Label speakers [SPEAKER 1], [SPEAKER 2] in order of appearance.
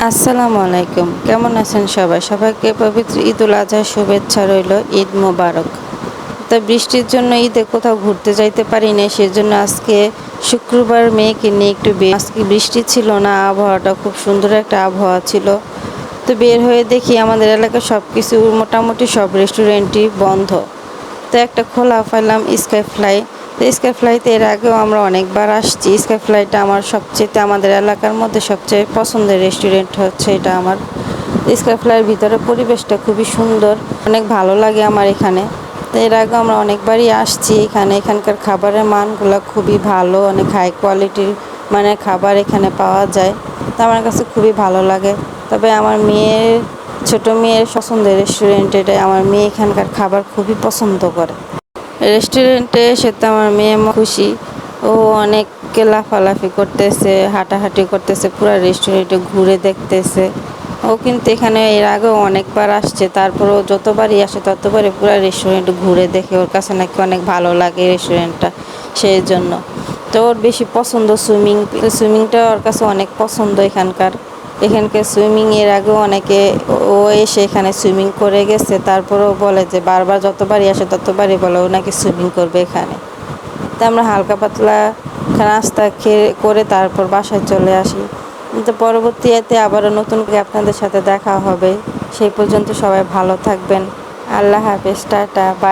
[SPEAKER 1] আসসালামু আলাইকুম। কেমন আছেন সবাই? সবাইকে পবিত্র ঈদুল আজহার শুভেচ্ছা রইল। ঈদ মোবারক। তো বৃষ্টির জন্য ঈদে কোথাও ঘুরতে যাইতে পারি নাই। সেজন্য আজকে শুক্রবার মেয়েকে নিয়ে একটু আজকে বৃষ্টি ছিল না, আবহাওয়াটা খুব সুন্দর একটা আবহাওয়া ছিল। তো বের হয়ে দেখি আমাদের এলাকার সব কিছু মোটামুটি সব রেস্টুরেন্টই বন্ধ। তো একটা খোলা পাইলাম স্কাই ফ্লাই। তো স্কাই ফ্লাইতে এর আগেও আমরা অনেকবার আসছি। স্কাই ফ্লাইটা আমার সবচেয়ে আমাদের এলাকার মধ্যে সবচেয়ে পছন্দের রেস্টুরেন্ট হচ্ছে এটা আমার। স্কাই ফ্লাইয়ের ভিতরে পরিবেশটা খুবই সুন্দর, অনেক ভালো লাগে আমার এখানে। তো এর আগে আমরা অনেকবারই আসছি এখানে। এখানকার খাবারের মানগুলো খুবই ভালো, অনেক হাই কোয়ালিটির মানে খাবার এখানে পাওয়া যায়। তো আমার কাছে খুবই ভালো লাগে। তবে আমার মেয়ের ছোটো মেয়ের পছন্দের রেস্টুরেন্ট এটাই। আমার মেয়ে এখানকার খাবার খুবই পছন্দ করে। রেস্টুরেন্টে এসে তো আমার মেয়ে খুশি। ও অনেক লাফালাফি করতেছে, হাঁটাহাঁটি করতেছে, পুরো রেস্টুরেন্টে ঘুরে দেখতেছে। ও কিন্তু এখানে এর আগেও অনেকবার আসছে, তারপরেও যতবারই আসে ততবারই পুরো রেস্টুরেন্ট ঘুরে দেখে। ওর কাছে নাকি অনেক ভালো লাগে রেস্টুরেন্টটা, সেই জন্য। তো ওর বেশি পছন্দ সুইমিংটা ওর কাছে অনেক পছন্দ এখানকার। সুইমিং এর আগেও অনেকে ও এসে এখানে সুইমিং করে গেছে, তারপরেও বলে যে বারবার যতবারই আসে ততবারই বলে ও নাকি সুইমিং করবে এখানে। তো আমরা হালকা পাতলা নাস্তা খেয়ে করে তারপর বাসায় চলে আসি। কিন্তু পরবর্তীতে আবারও নতুন করে আপনাদের সাথে দেখা হবে। সেই পর্যন্ত সবাই ভালো থাকবেন। আল্লাহ হাফেজ, টাটা, বাই।